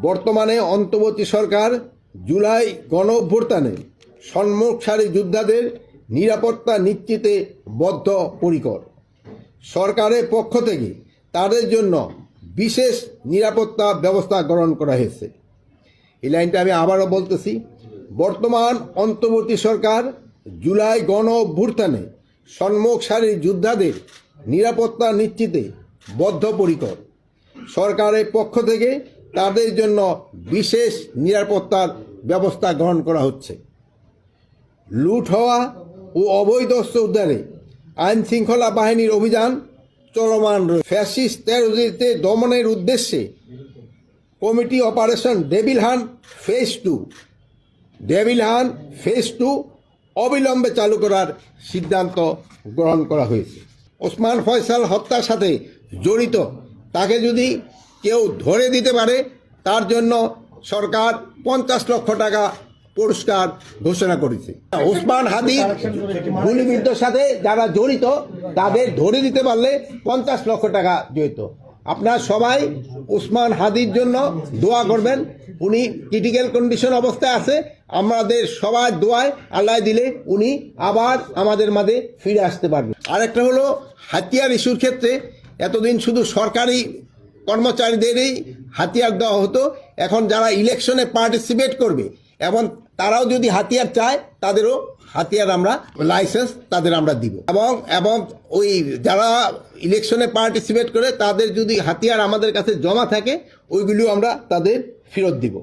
বর্তমানে অন্তর্বর্তী সরকার জুলাই গণঅভ্যুত্থানে সম্মুখসারী যোদ্ধাদের নিরাপত্তা নিশ্চিতে বদ্ধপরিকর। সরকারের পক্ষ থেকে তাদের জন্য বিশেষ নিরাপত্তা ব্যবস্থা গ্রহণ করা হয়েছে। এই লাইনটা আমি আবারও বলতেছি, বর্তমান অন্তর্বর্তী সরকার জুলাই গণঅভ্যুত্থানে সম্মুখসারী যোদ্ধাদের নিরাপত্তা নিশ্চিতে বদ্ধপরিকর। সরকারের পক্ষ থেকে তাদের জন্য বিশেষ নিরাপত্তার ব্যবস্থা গ্রহণ করা হচ্ছে। লুট হওয়া ও অবৈধ অস্ত্র উদ্ধারে আইন শৃঙ্খলা বাহিনীর অভিযান চলমান রয়েছে। ফ্যাসিস্ট টেরোরিস্টদের দমনের উদ্দেশ্যে committee operation devil hunt phase 2 অবিলম্বে চালু করার সিদ্ধান্ত গ্রহণ করা হয়েছে। ওসমান ফয়সাল হত্যার সাথে জড়িত তাকে যদি কেউ ধরে দিতে পারে তার জন্য সরকার 50 লক্ষ টাকা পুরস্কার ঘোষণা করেছে। ওসমান হাদির গুলিবিদ্ধর সাথে যারা জড়িত তাদের ধরে দিতে পারলে 50 লক্ষ টাকা জড়িত। আপনারা সবাই ওসমান হাদির জন্য দোয়া করবেন। উনি ক্রিটিক্যাল কন্ডিশন অবস্থায় আছে। আমাদের সবার দোয়ায় আল্লাহ দিলে উনি আবার আমাদের মাঝে ফিরে আসতে পারবেন। আরেকটা হলো হাতিয়ার ইস্যুর ক্ষেত্রে এতদিন শুধু সরকারি কর্মচারীদেরই হাতিয়ার দেওয়া হতো। এখন যারা ইলেকশনে পার্টিসিপেট করবে এবং তারাও যদি হাতিয়ার চায় তাদেরও হাতিয়ার আমরা লাইসেন্স তাদের আমরা দিব এবং ওই যারা ইলেকশনে পার্টিসিপেট করে তাদের যদি হাতিয়ার আমাদের কাছে জমা থাকে ওইগুলিও আমরা তাদের ফেরত দিব।